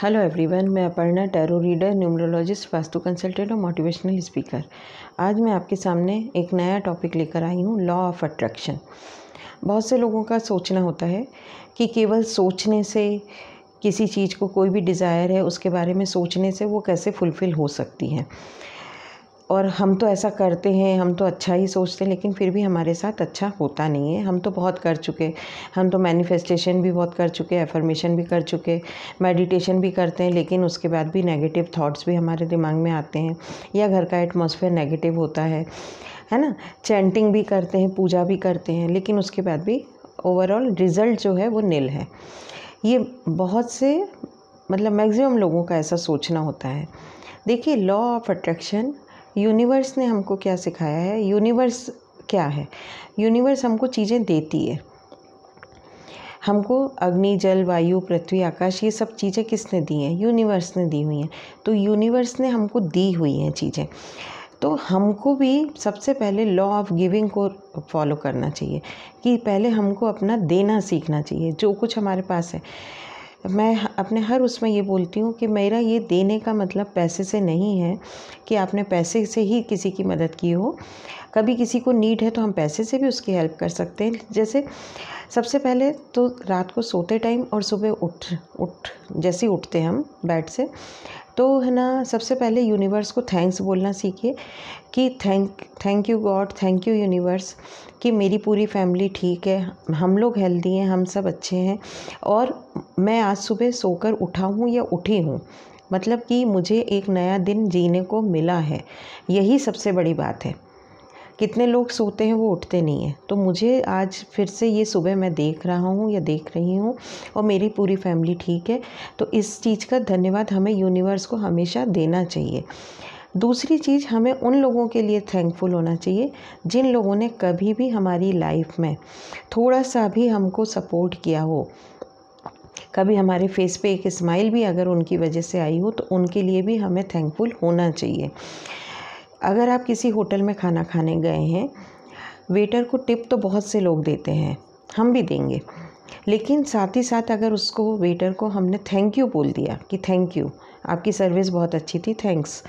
Hello everyone, मैं Aparna, tarot reader, numerologist, vastu consultant और motivational speaker. आज मैं आपके सामने एक नया टॉपिक लेकर आई हूँ, लॉ ऑफ अट्रैक्शन। बहुत से लोगों का सोचना होता है कि केवल सोचने से किसी चीज़ को, कोई भी डिज़ायर है उसके बारे में सोचने से वो कैसे फुलफ़िल हो सकती है। और हम तो ऐसा करते हैं, हम तो अच्छा ही सोचते हैं, लेकिन फिर भी हमारे साथ अच्छा होता नहीं है। हम तो बहुत कर चुके, हम तो मैनिफेस्टेशन भी बहुत कर चुके, एफर्मेशन भी कर चुके, मेडिटेशन भी करते हैं, लेकिन उसके बाद भी नेगेटिव थॉट्स भी हमारे दिमाग में आते हैं, या घर का एटमॉस्फेयर नेगेटिव होता है ना। चैंटिंग भी करते हैं, पूजा भी करते हैं, लेकिन उसके बाद भी ओवरऑल रिज़ल्ट जो है वो निल है। ये बहुत से मैक्सिमम लोगों का ऐसा सोचना होता है। देखिए, लॉ ऑफ अट्रैक्शन, यूनिवर्स ने हमको क्या सिखाया है। यूनिवर्स क्या है? यूनिवर्स हमको चीज़ें देती है। हमको अग्नि, जल, वायु, पृथ्वी, आकाश, ये सब चीज़ें किसने दी हैं? यूनिवर्स ने दी हुई हैं। तो यूनिवर्स ने हमको दी हुई हैं चीज़ें, तो हमको भी सबसे पहले लॉ ऑफ गिविंग को फॉलो करना चाहिए कि पहले हमको अपना देना सीखना चाहिए। जो कुछ हमारे पास है, मैं अपने हर उसमें ये बोलती हूँ कि मेरा ये देने का मतलब पैसे से नहीं है कि आपने पैसे से ही किसी की मदद की हो। कभी किसी को नीड है तो हम पैसे से भी उसकी हेल्प कर सकते हैं। जैसे सबसे पहले तो रात को सोते टाइम और सुबह उठ जैसे ही उठते हैं हम बेड से, तो है ना, सबसे पहले यूनिवर्स को थैंक्स बोलना सीखिए कि thank you God, thank you universe कि मेरी पूरी फैमिली ठीक है, हम लोग हेल्दी हैं, हम सब अच्छे हैं, और मैं आज सुबह सोकर उठा हूँ या उठी हूँ, मतलब कि मुझे एक नया दिन जीने को मिला है। यही सबसे बड़ी बात है। कितने लोग सोते हैं, वो उठते नहीं हैं। तो मुझे आज फिर से ये सुबह मैं देख रहा हूँ या देख रही हूँ और मेरी पूरी फैमिली ठीक है, तो इस चीज़ का धन्यवाद हमें यूनिवर्स को हमेशा देना चाहिए। दूसरी चीज़, हमें उन लोगों के लिए थैंकफुल होना चाहिए जिन लोगों ने कभी भी हमारी लाइफ में थोड़ा सा भी हमको सपोर्ट किया हो। कभी हमारे फेस पे एक स्माइल भी अगर उनकी वजह से आई हो, तो उनके लिए भी हमें थैंकफुल होना चाहिए। अगर आप किसी होटल में खाना खाने गए हैं, वेटर को टिप तो बहुत से लोग देते हैं, हम भी देंगे, लेकिन साथ ही साथ अगर उसको, वेटर को, हमने थैंक यू बोल दिया कि थैंक यू, आपकी सर्विस बहुत अच्छी थी, थैंक्स,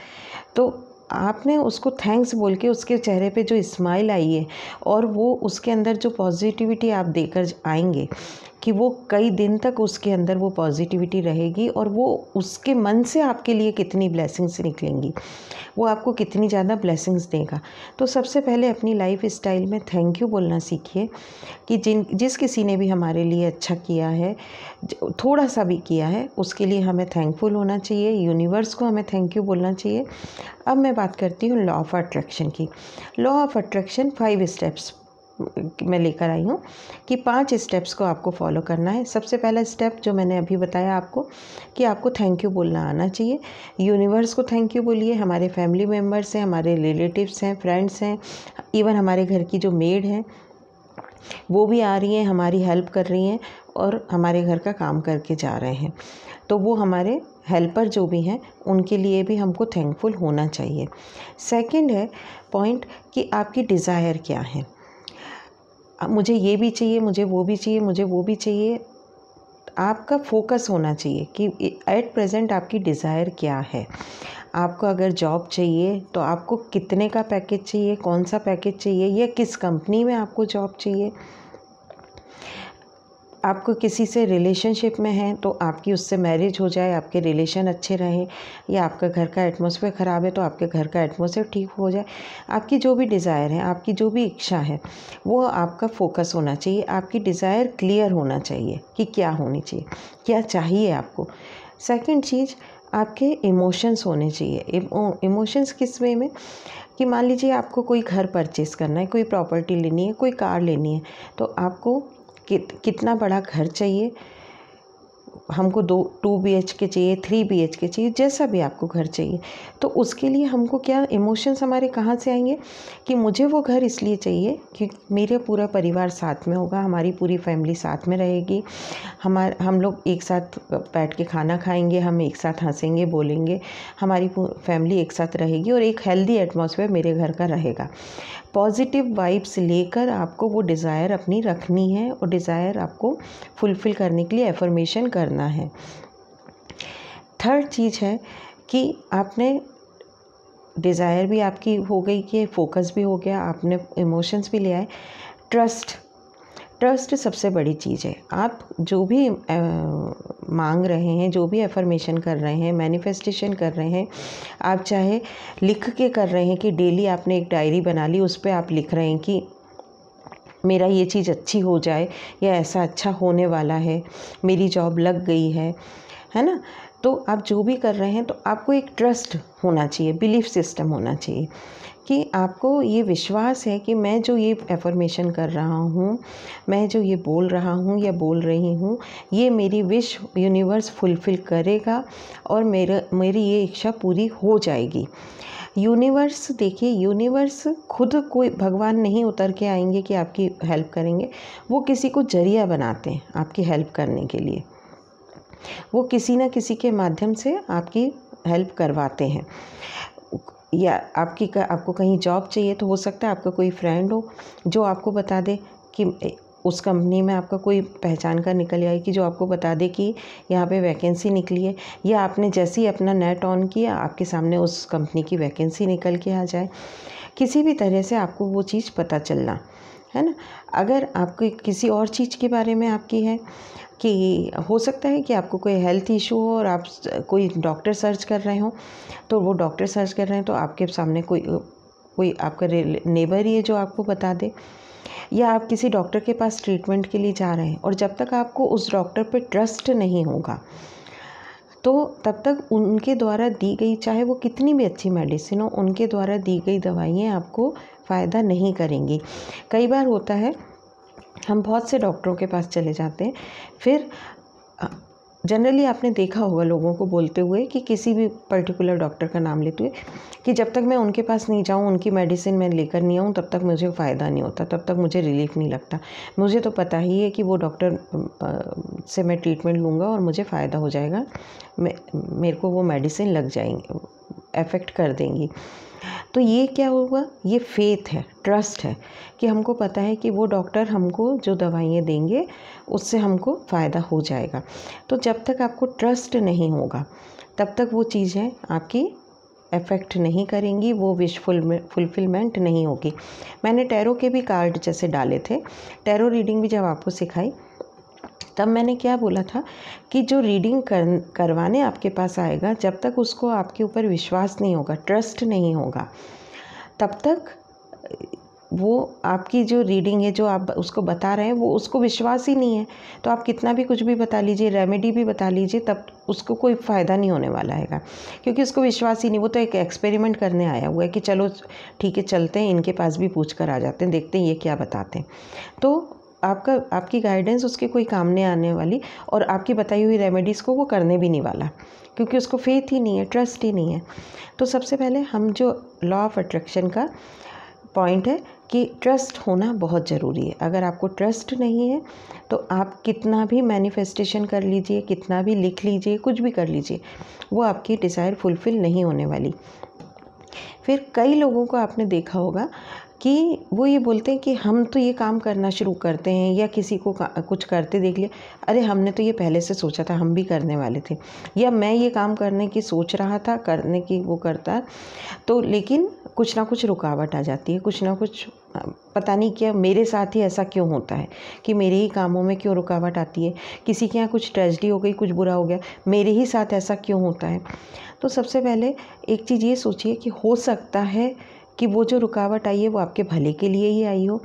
तो आपने उसको थैंक्स बोल के उसके चेहरे पे जो स्माइल आई है और वो उसके अंदर जो पॉजिटिविटी आप देकर आएंगे, कि वो कई दिन तक उसके अंदर वो पॉजिटिविटी रहेगी और वो उसके मन से आपके लिए कितनी ब्लेसिंग्स निकलेंगी, वो आपको कितनी ज़्यादा ब्लेसिंग्स देगा। तो सबसे पहले अपनी लाइफ स्टाइल में थैंक यू बोलना सीखिए कि जिस किसी ने भी हमारे लिए अच्छा किया है, थोड़ा सा भी किया है, उसके लिए हमें थैंकफुल होना चाहिए। यूनिवर्स को हमें थैंक यू बोलना चाहिए। अब मैं बात करती हूँ लॉ ऑफ अट्रैक्शन की। लॉ ऑफ अट्रैक्शन 5 स्टेप्स मैं लेकर आई हूँ कि 5 स्टेप्स को आपको फॉलो करना है। सबसे पहला स्टेप जो मैंने अभी बताया आपको, कि आपको थैंक यू बोलना आना चाहिए। यूनिवर्स को थैंक यू बोलिए, हमारे फैमिली मेम्बर्स हैं, हमारे रिलेटिव्स हैं, फ्रेंड्स हैं, इवन हमारे घर की जो मेड हैं वो भी आ रही हैं, हमारी हेल्प कर रही हैं और हमारे घर का काम करके जा रहे हैं, तो वो हमारे हेल्पर जो भी हैं उनके लिए भी हमको थैंकफुल होना चाहिए। सेकंड है पॉइंट कि आपकी डिज़ायर क्या है। मुझे ये भी चाहिए, मुझे वो भी चाहिए, मुझे वो भी चाहिए। आपका फोकस होना चाहिए कि एट प्रेजेंट आपकी डिज़ायर क्या है। आपको अगर जॉब चाहिए तो आपको कितने का पैकेज चाहिए, कौन सा पैकेज चाहिए, या किस कंपनी में आपको जॉब चाहिए। आपको किसी से रिलेशनशिप में हैं तो आपकी उससे मैरिज हो जाए, आपके रिलेशन अच्छे रहें, या आपका घर का एटमॉस्फेयर ख़राब है तो आपके घर का एटमॉस्फेयर ठीक हो जाए। आपकी जो भी डिज़ायर है, आपकी जो भी इच्छा है, वो आपका फोकस होना चाहिए। आपकी डिज़ायर क्लियर होना चाहिए कि क्या होनी चाहिए, क्या चाहिए आपको। सेकंड चीज़, आपके इमोशंस होने चाहिए। इमोशंस किस वे में, कि मान लीजिए आपको कोई घर परचेज़ करना है, कोई प्रॉपर्टी लेनी है, कोई कार लेनी है, तो आपको कितना बड़ा घर चाहिए। हमको 2 BHK चाहिए, 3 BHK चाहिए, जैसा भी आपको घर चाहिए, तो उसके लिए हमको क्या इमोशंस हमारे कहाँ से आएंगे, कि मुझे वो घर इसलिए चाहिए कि मेरे पूरा परिवार साथ में होगा, हमारी पूरी फैमिली साथ में रहेगी, हम लोग एक साथ बैठ के खाना खाएंगे, हम एक साथ हंसेंगे, बोलेंगे, हमारी फैमिली एक साथ रहेगी और एक हेल्दी एटमॉस्फेयर मेरे घर का रहेगा। पॉजिटिव वाइब्स लेकर आपको वो डिज़ायर अपनी रखनी है और डिज़ायर आपको फुलफ़िल करने के लिए एफर्मेशन करना है। थर्ड चीज़ है कि आपने डिज़ायर भी आपकी हो गई कि फोकस भी हो गया, आपने इमोशंस भी ले आए। ट्रस्ट सबसे बड़ी चीज़ है। आप जो भी मांग रहे हैं, जो भी एफर्मेशन कर रहे हैं, मैनिफेस्टेशन कर रहे हैं, आप चाहे लिख के कर रहे हैं कि डेली आपने एक डायरी बना ली, उस पर आप लिख रहे हैं कि मेरा ये चीज़ अच्छी हो जाए या ऐसा अच्छा होने वाला है, मेरी जॉब लग गई है ना। तो आप जो भी कर रहे हैं तो आपको एक ट्रस्ट होना चाहिए, बिलीफ सिस्टम होना चाहिए कि आपको ये विश्वास है कि मैं जो ये एफर्मेशन कर रहा हूँ, मैं जो ये बोल रहा हूँ या बोल रही हूँ, ये मेरी विश यूनिवर्स फुलफ़िल करेगा और मेरी ये इच्छा पूरी हो जाएगी। यूनिवर्स, देखिए यूनिवर्स खुद कोई भगवान नहीं उतर के आएंगे कि आपकी हेल्प करेंगे, वो किसी को जरिया बनाते हैं आपकी हेल्प करने के लिए। वो किसी न किसी के माध्यम से आपकी हेल्प करवाते हैं। या आपको कहीं जॉब चाहिए तो हो सकता है आपका कोई फ्रेंड हो जो आपको बता दे कि उस कंपनी में आपका कोई पहचान का निकल आए कि जो आपको बता दे कि यहाँ पे वैकेंसी निकली है, या आपने जैसे ही अपना नेट ऑन किया आपके सामने उस कंपनी की वैकेंसी निकल के आ जाए। किसी भी तरह से आपको वो चीज़ पता चलना है ना। अगर आपको किसी और चीज़ के बारे में आपकी है कि हो सकता है कि आपको कोई हेल्थ इशू हो और आप कोई डॉक्टर सर्च कर रहे हो, तो वो डॉक्टर सर्च कर रहे हैं तो आपके सामने कोई आपका नेबर ही है जो आपको बता दे। या आप किसी डॉक्टर के पास ट्रीटमेंट के लिए जा रहे हैं और जब तक आपको उस डॉक्टर पे ट्रस्ट नहीं होगा तो तब तक उनके द्वारा दी गई, चाहे वो कितनी भी अच्छी मेडिसिन हो, उनके द्वारा दी गई दवाइयाँ आपको फ़ायदा नहीं करेंगी। कई बार होता है हम बहुत से डॉक्टरों के पास चले जाते हैं, फिर जनरली आपने देखा होगा लोगों को बोलते हुए कि किसी भी पर्टिकुलर डॉक्टर का नाम लेते हुए कि जब तक मैं उनके पास नहीं जाऊँ, उनकी मेडिसिन मैं लेकर नहीं आऊँ, तब तक मुझे फ़ायदा नहीं होता, तब तक मुझे रिलीफ नहीं लगता। मुझे तो पता ही है कि वो डॉक्टर से मैं ट्रीटमेंट लूँगा और मुझे फ़ायदा हो जाएगा, मेरे को वो मेडिसिन लग जाएंगी, अफेक्ट कर देंगी। तो ये क्या होगा, ये फेथ है, ट्रस्ट है कि हमको पता है कि वो डॉक्टर हमको जो दवाइयाँ देंगे उससे हमको फ़ायदा हो जाएगा। तो जब तक आपको ट्रस्ट नहीं होगा तब तक वो चीज़ें आपकी अफेक्ट नहीं करेंगी, वो विश फुलफिलमेंट नहीं होगी। मैंने टैरो के भी कार्ड जैसे डाले थे, टैरो रीडिंग भी जब आपको सिखाई तब मैंने क्या बोला था कि जो रीडिंग करवाने आपके पास आएगा, जब तक उसको आपके ऊपर विश्वास नहीं होगा, ट्रस्ट नहीं होगा, तब तक वो आपकी जो रीडिंग है, जो आप उसको बता रहे हैं, वो उसको विश्वास ही नहीं है। तो आप कितना भी कुछ भी बता लीजिए, रेमेडी भी बता लीजिए, तब उसको कोई फ़ायदा नहीं होने वाला है, क्योंकि उसको विश्वास ही नहीं। वो तो एक एक्सपेरिमेंट करने आया हुआ है कि चलो ठीक है चलते हैं, इनके पास भी पूछ कर आ जाते हैं, देखते हैं ये क्या बताते हैं। तो आपकी गाइडेंस उसके कोई काम नहीं आने वाली और आपकी बताई हुई रेमेडीज़ को वो करने भी नहीं वाला, क्योंकि उसको फेथ ही नहीं है, ट्रस्ट ही नहीं है। तो सबसे पहले हम जो लॉ ऑफ अट्रैक्शन का पॉइंट है कि ट्रस्ट होना बहुत ज़रूरी है। अगर आपको ट्रस्ट नहीं है तो आप कितना भी मैनिफेस्टेशन कर लीजिए, कितना भी लिख लीजिए, कुछ भी कर लीजिए, वो आपकी डिज़ायर फुलफ़िल नहीं होने वाली। फिर कई लोगों को आपने देखा होगा कि वो ये बोलते हैं कि हम तो ये काम करना शुरू करते हैं, या किसी को कुछ करते देख लिया, अरे हमने तो ये पहले से सोचा था, हम भी करने वाले थे, या मैं ये काम करने की सोच रहा था, करने की वो करता, तो लेकिन कुछ ना कुछ रुकावट आ जाती है, कुछ ना कुछ पता नहीं क्या मेरे साथ ही ऐसा क्यों होता है कि मेरे ही कामों में क्यों रुकावट आती है, किसी के यहाँ कुछ ट्रेजेडी हो गई, कुछ बुरा हो गया, मेरे ही साथ ऐसा क्यों होता है। तो सबसे पहले एक चीज़ ये सोचिए कि हो सकता है कि वो जो रुकावट आई है वो आपके भले के लिए ही आई हो,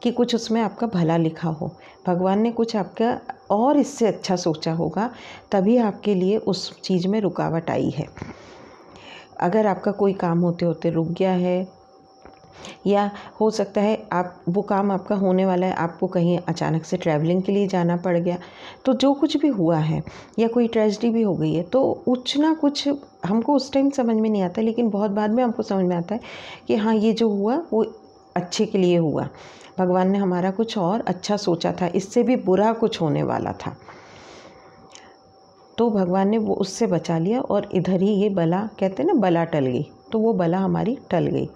कि कुछ उसमें आपका भला लिखा हो, भगवान ने कुछ आपका और इससे अच्छा सोचा होगा, तभी आपके लिए उस चीज़ में रुकावट आई है। अगर आपका कोई काम होते होते रुक गया है, या हो सकता है आप वो काम आपका होने वाला है, आपको कहीं अचानक से ट्रैवलिंग के लिए जाना पड़ गया, तो जो कुछ भी हुआ है या कोई ट्रेजेडी भी हो गई है, तो कुछ ना कुछ हमको उस टाइम समझ में नहीं आता, लेकिन बहुत बाद में हमको समझ में आता है कि हाँ ये जो हुआ वो अच्छे के लिए हुआ, भगवान ने हमारा कुछ और अच्छा सोचा था, इससे भी बुरा कुछ होने वाला था, तो भगवान ने वो उससे बचा लिया और इधर ही ये बला, कहते हैं ना बला टल गई, तो वो बला हमारी टल गई।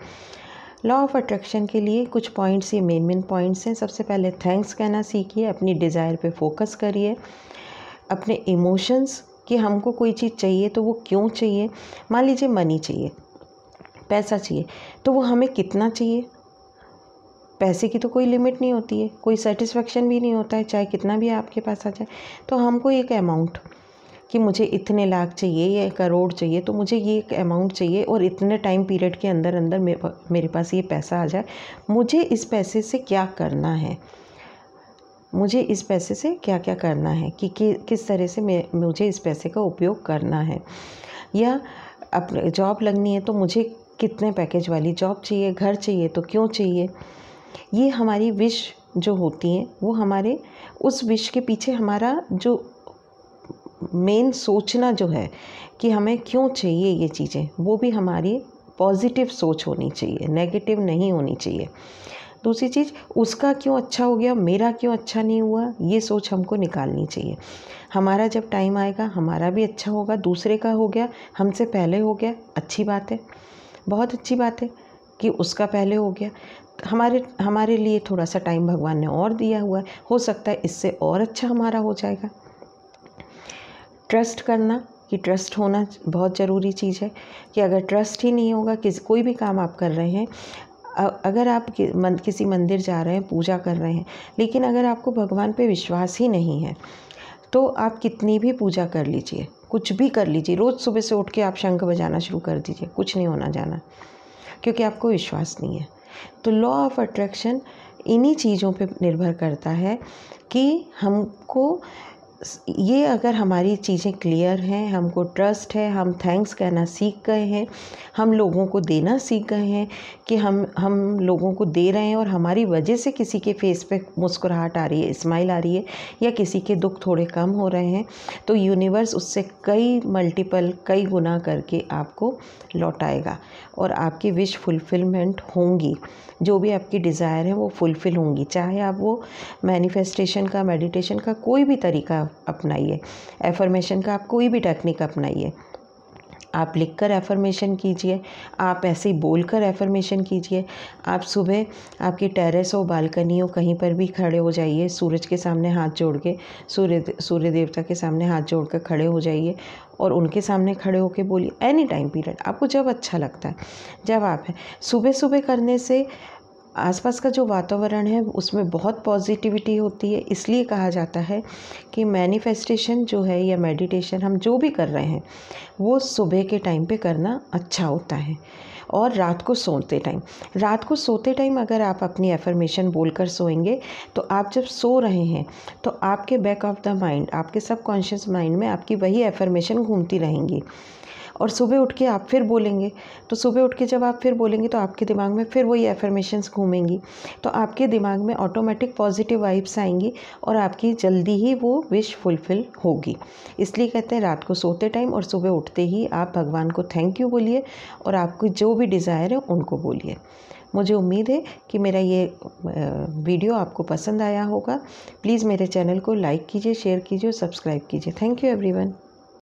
लॉ ऑफ अट्रैक्शन के लिए कुछ पॉइंट्स, ये मेन पॉइंट्स हैं। सबसे पहले थैंक्स कहना सीखिए, अपनी डिज़ायर पे फोकस करिए, अपने इमोशंस कि हमको कोई चीज़ चाहिए तो वो क्यों चाहिए। मान लीजिए मनी चाहिए, पैसा चाहिए, तो वो हमें कितना चाहिए। पैसे की तो कोई लिमिट नहीं होती है, कोई सेटिस्फेक्शन भी नहीं होता है, चाहे कितना भी आपके पास आ जाए। तो हमको एक अमाउंट कि मुझे इतने लाख चाहिए या करोड़ चाहिए, तो मुझे ये एक अमाउंट चाहिए और इतने टाइम पीरियड के अंदर अंदर मेरे पास ये पैसा आ जाए। मुझे इस पैसे से क्या करना है, मुझे इस पैसे से क्या क्या करना है कि किस तरह से मुझे इस पैसे का उपयोग करना है। या अपने जॉब लगनी है तो मुझे कितने पैकेज वाली जॉब चाहिए, घर चाहिए तो क्यों चाहिए। ये हमारी विश जो होती हैं वो हमारे उस विश के पीछे हमारा जो मेन सोचना जो है कि हमें क्यों चाहिए ये चीज़ें, वो भी हमारी पॉजिटिव सोच होनी चाहिए, नेगेटिव नहीं होनी चाहिए। दूसरी चीज़, उसका क्यों अच्छा हो गया, मेरा क्यों अच्छा नहीं हुआ, ये सोच हमको निकालनी चाहिए। हमारा जब टाइम आएगा हमारा भी अच्छा होगा, दूसरे का हो गया, हमसे पहले हो गया, अच्छी बात है, बहुत अच्छी बात है कि उसका पहले हो गया। हमारे लिए थोड़ा सा टाइम भगवान ने और दिया हुआ है, हो सकता है इससे और अच्छा हमारा हो जाएगा। ट्रस्ट करना, कि ट्रस्ट होना बहुत ज़रूरी चीज़ है कि अगर ट्रस्ट ही नहीं होगा, कोई भी काम आप कर रहे हैं, अगर आप किसी मंदिर जा रहे हैं, पूजा कर रहे हैं, लेकिन अगर आपको भगवान पे विश्वास ही नहीं है तो आप कितनी भी पूजा कर लीजिए, कुछ भी कर लीजिए, रोज़ सुबह से उठ के आप शंख बजाना शुरू कर दीजिए, कुछ नहीं होना जाना, क्योंकि आपको विश्वास नहीं है। तो लॉ ऑफ अट्रैक्शन इन्हीं चीज़ों पे निर्भर करता है कि हमको ये, अगर हमारी चीज़ें क्लियर हैं, हमको ट्रस्ट है, हम थैंक्स कहना सीख गए हैं, हम लोगों को देना सीख गए हैं कि हम लोगों को दे रहे हैं और हमारी वजह से किसी के फेस पे मुस्कुराहट आ रही है, स्माइल आ रही है, या किसी के दुख थोड़े कम हो रहे हैं, तो यूनिवर्स उससे कई गुना करके आपको लौटाएगा और आपकी विश फुलफिलमेंट होंगी। जो भी आपकी डिज़ायर है वो फुलफ़िल होंगी, चाहे आप वो मैनिफेस्टेशन का, मेडिटेशन का कोई भी तरीका अपनाइए, एफर्मेशन का आप कोई भी टेक्निक अपनाइए। आप लिखकर एफर्मेशन कीजिए, आप ऐसे ही बोलकर एफर्मेशन कीजिए। आप सुबह आपकी टेरेस हो, बालकनी हो, कहीं पर भी खड़े हो जाइए, सूरज के सामने हाथ जोड़ के, सूर्य देवता के सामने हाथ जोड़ कर खड़े हो जाइए और उनके सामने खड़े होकर बोलिए, एनी टाइम पीरियड आपको जब अच्छा लगता है, जब आप है। सुबह सुबह करने से आसपास का जो वातावरण है उसमें बहुत पॉजिटिविटी होती है। इसलिए कहा जाता है कि मैनिफेस्टेशन जो है या मेडिटेशन हम जो भी कर रहे हैं वो सुबह के टाइम पे करना अच्छा होता है। और रात को सोते टाइम अगर आप अपनी एफर्मेशन बोलकर सोएंगे तो आप जब सो रहे हैं तो आपके बैक ऑफ द माइंड, आपके सबकॉन्शियस माइंड में आपकी वही एफर्मेशन घूमती रहेंगी और सुबह उठ के आप फिर बोलेंगे। तो सुबह उठ के जब आप फिर बोलेंगे तो आपके दिमाग में फिर वही एफर्मेशंस घूमेंगी, तो आपके दिमाग में ऑटोमेटिक पॉजिटिव वाइब्स आएंगी और आपकी जल्दी ही वो विश फुलफ़िल होगी। इसलिए कहते हैं रात को सोते टाइम और सुबह उठते ही आप भगवान को थैंक यू बोलिए और आपको जो भी डिज़ायर है उनको बोलिए। मुझे उम्मीद है कि मेरा ये वीडियो आपको पसंद आया होगा। प्लीज़ मेरे चैनल को लाइक कीजिए, शेयर कीजिए और सब्सक्राइब कीजिए। Thank you everyone.